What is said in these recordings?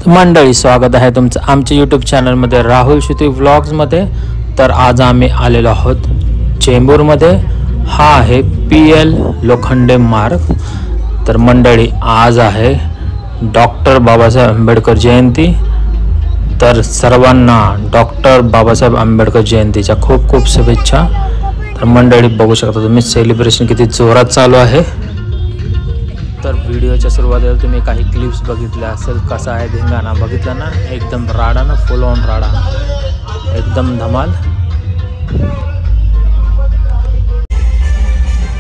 मंडळी, स्वागत आहे तुमचं आमच्या यूट्यूब चॅनलमध्ये राहुल श्रुती व्लॉग्समध्ये। तर आज आम्ही आलेलो आहोत चेंबूरमध्ये। हा आहे PL लोखंडे मार्ग। तर मंडळी, आज आहे डॉक्टर बाबासाहेब आंबेडकर जयंती। तर सर्वांना डॉक्टर बाबासाहेब आंबेडकर जयंतीच्या खूप खूप शुभेच्छा। तर मंडळी, बघू शकता तुम्ही सेलिब्रेशन किती जोरात चालू आहे। तर व्हिडिओच्या सुरुवातीला तुम्ही काही क्लिप्स बघितल्या असेल, कसा आहे धिंगाणा बघितला ना, एकदम राडा ना, फुल ऑन राडा, एकदम धमाल।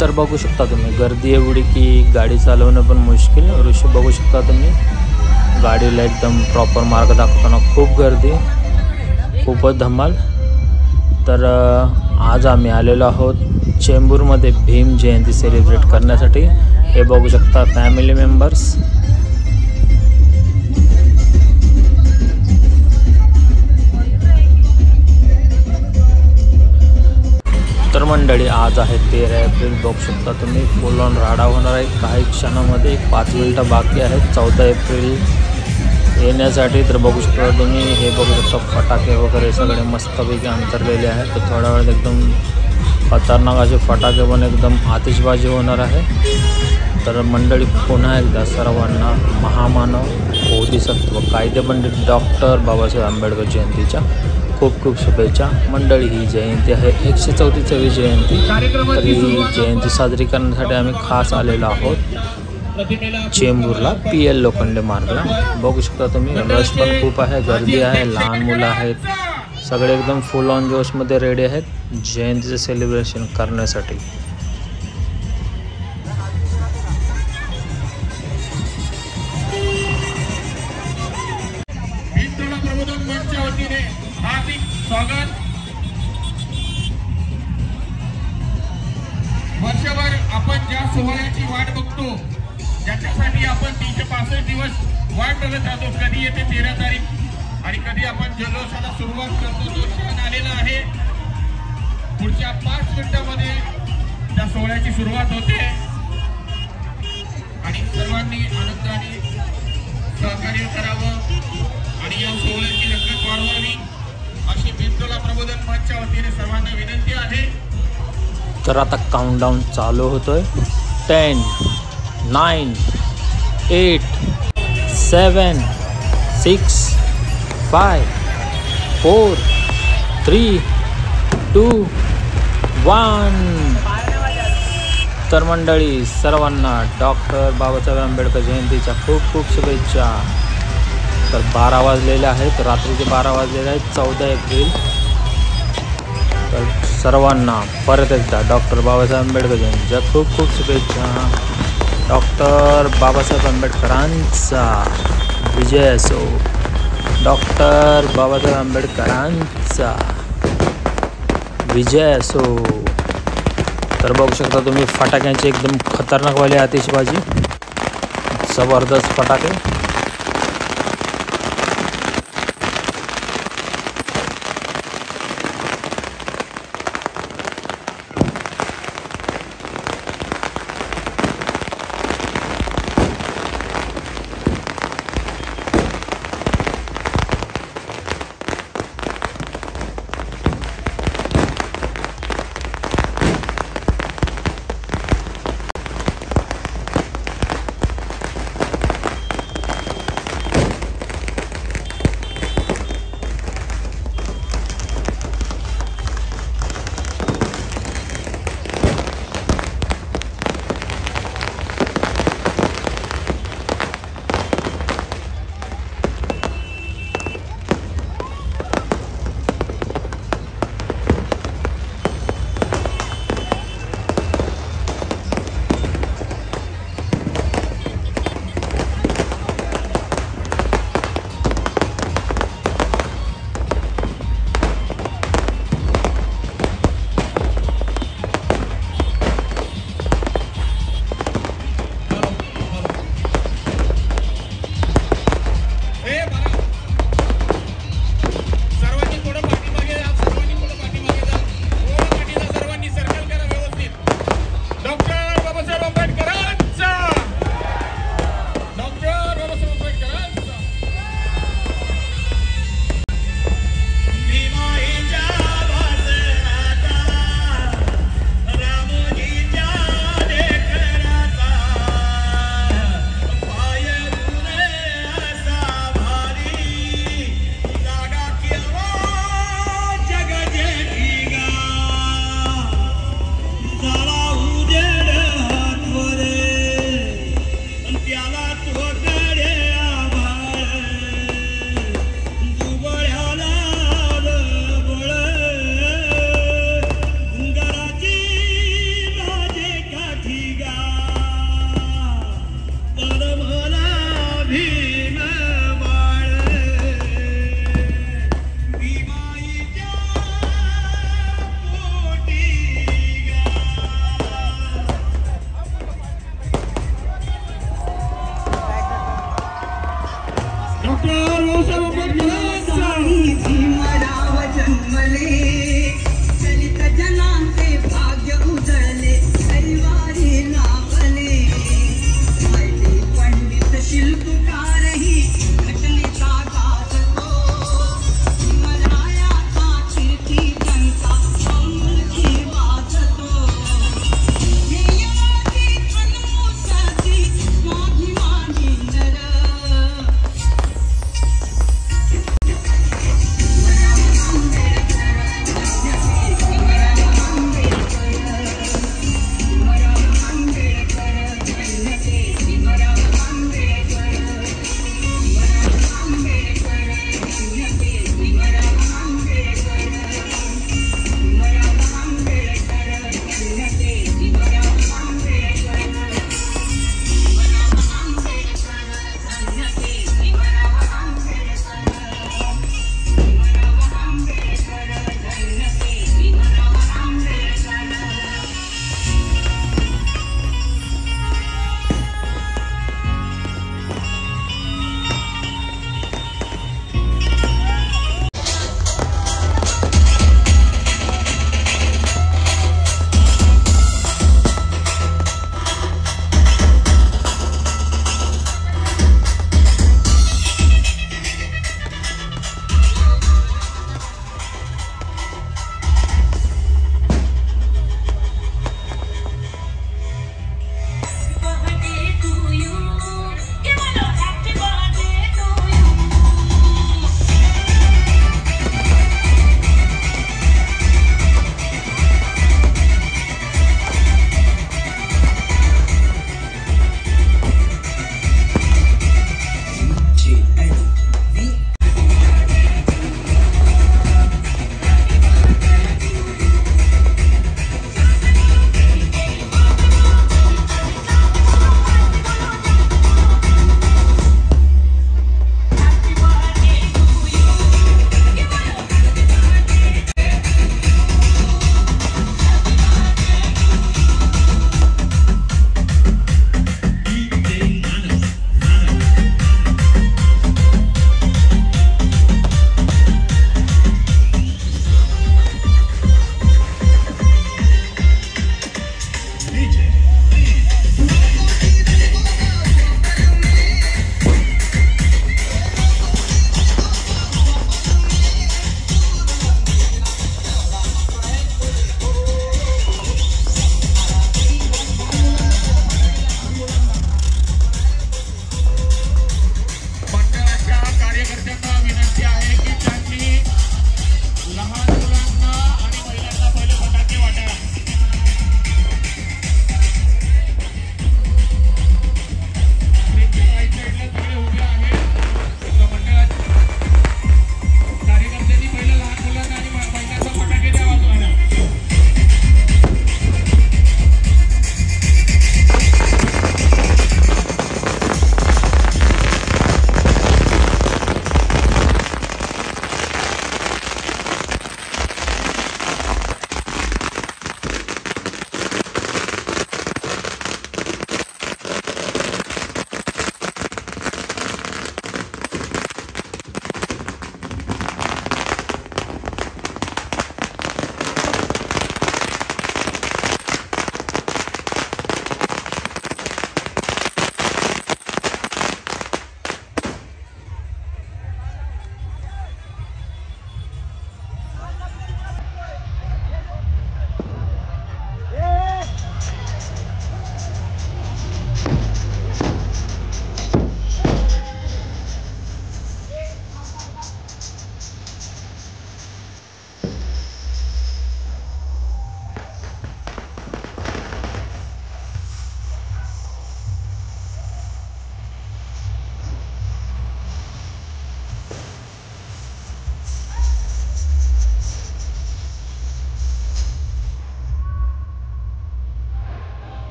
तर बघू शकता तुम्ही गर्दी एवढी की गाडी चालवणं पण मुश्किल। ऋषी बघू शकता तुम्ही गाडीला एकदम प्रॉपर मार्ग दाखवताना खूप गर्दी, खूपच धमाल। तर आज आम्ही आलेलो आहोत चेंबूरमध्ये भीम जयंती सेलिब्रेट करण्यासाठी। हे बघू शकता फॅमिली मेंबर्स। तर मंडळी, आज आहे 13 एप्रिल। बघू शकता तुम्ही फुल ऑन राडा होणार आहे काही क्षणामध्ये। 5 मिनिटं बाकी आहेत 14 एप्रिल येण्यासाठी। तर बघू शकता तुम्ही, हे बघू शकता फटाके वगैरे सगळे मस्तपैकी अंतरलेले आहेत। तर थोड्या वेळात एकदम खतरनाक असे फटाके पण एकदम आतिषबाजी होणार आहे। तर मंडळी, पुन्हा एकदा सर्वांना महामानव बोधिसत्व कायदेपंडित डॉक्टर बाबासाहेब आंबेडकर जयंतीच्या खूप खूप शुभेच्छा। मंडळी, ही जयंती आहे 134वी जयंती। तर ही जयंती साजरी करण्यासाठी आम्ही खास आलेलो आहोत चेंबूरला PL लोखंडे मार्गला। बघू शकता तुम्ही रश पण खूप आहे, गर्दी आहे, लहान मुलं आहेत, सगळे एकदम फुल ऑन जोशमध्ये रेडी आहेत जयंतीचं सेलिब्रेशन करण्यासाठी। स्वागत। वर्षभर आपण ज्या सोहळ्याची वाट बघतो, ज्याच्यासाठी आपण 365 दिवस वाट बघत राहतो, कधी येते 13 तारीख आणि कधी आपण जल्लोषाला सुरुवात करतो, तो क्षण आलेला आहे। पुढच्या 5 मिनिटांमध्ये त्या सोहळ्याची सुरुवात होते आणि सर्वांनी आनंदाने सहकार्य करावं आणि या सोहळ्याची रंगत वाढवावी अशी भीमतोला प्रबोधन मंचच्या वतीने सर्वांना विनंती आहे। तर आता काउंटडाऊन चालू होतोय। 10, 9, 8, 7, 6, 5, 4, 3, 2, 1। तर मंडळी, सर्वांना डॉक्टर बाबासाहेब आंबेडकर जयंतीच्या खूप खूप शुभेच्छा। तर 12 वाजलेले आहेत, रात्रीचे 12 वाजलेले आहेत 14 एप्रिल। तर सर्वांना परत एकदा डॉक्टर बाबासाहेब आंबेडकर जयंतीच्या खूप खूप शुभेच्छा। डॉक्टर बाबासाहेब आंबेडकरांचा विजय असो, डॉक्टर बाबासाहेब आंबेडकरांचा विजय असो। तर बघू शकता तुम्ही फटाक्यांची एकदम खतरनाकवाली आतिषबाजी, जबरदस्त फटाके। भीम बाळ भीमाईच्या पोटी डॉक्टर भीमराव जन्मले चलित जनांचे भाग्य उजळले हरिवारी लाभले माहिती पंडित शिल्पकारही घटनेचा गाजतो भीमरायाचा कीर्ती टंका अमृती वाजतो ध्येयवादी अनुसती स्वाभिमानी नर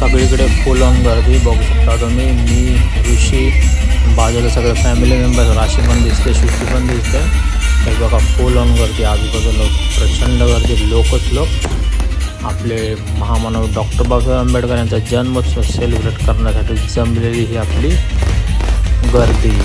सगळीकडे फुल ऑन गर्दी बघू शकता तुम्ही. मी ऋषी बाजूला सगळे फॅमिली मेंबर्स, राशी पण दिसते, श्रुती पण दिसते. हे बघा फुल ऑन गर्दी, आजूबाजूला प्रचंड गर्दी, लोकच लोक आपले महामानव डॉक्टर बाबासाहेब आंबेडकर यांचा जन्मोत्सव सेलिब्रेट करण्यासाठी जमलेली ही आपली गर्दी.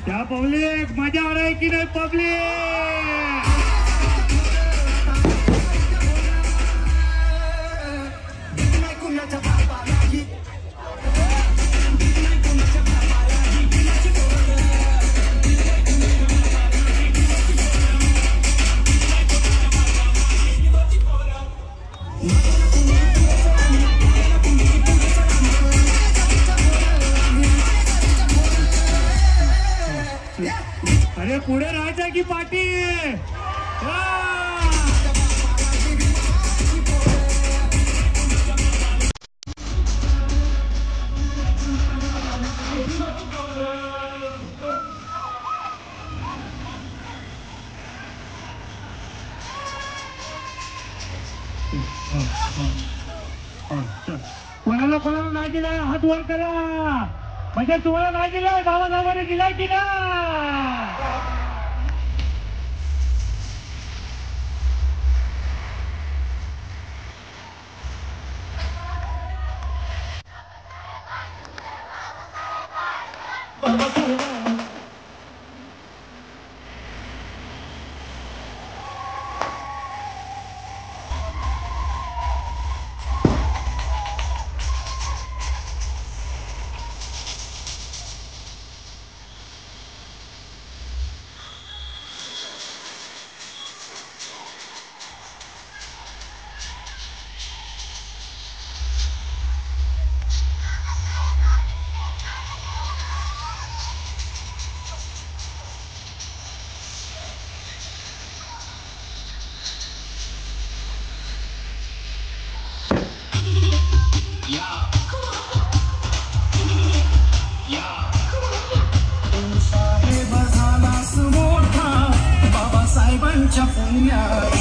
त्या पब्लिक मजा आ रहा है कि नहीं पब्लिक? अरे पुढे राहायचं की पाठी? कोणाला कोणाला नाही दिला हात वर करा, म्हणजे तुम्हाला नाही दिला बाबासाहेबांनी दिलाय की ना? आमच्या पुण्यात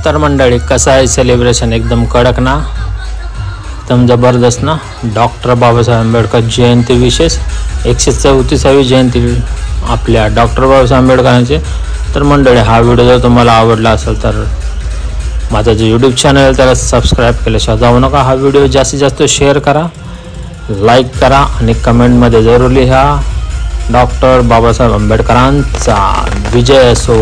तर मंडळी कसं आहे सेलिब्रेशन, एकदम कडक ना, एकदम जबरदस्त ना. डॉक्टर बाबासाहेब आंबेडकर जयंती विशेष 134वी जयंती आपल्या डॉक्टर बाबासाहेब आंबेडकरांची. तर मंडळी हा व्हिडिओ जर तुम्हाला आवडला असेल तर माझं जे यूट्यूब चॅनल आहे त्याला सबस्क्राईब केल्याशिवाय जाऊ नका. हा व्हिडिओ जास्तीत जास्त शेअर करा, लाईक करा आणि कमेंटमध्ये जरूर लिहा डॉक्टर बाबासाहेब आंबेडकरांचा विजय असो.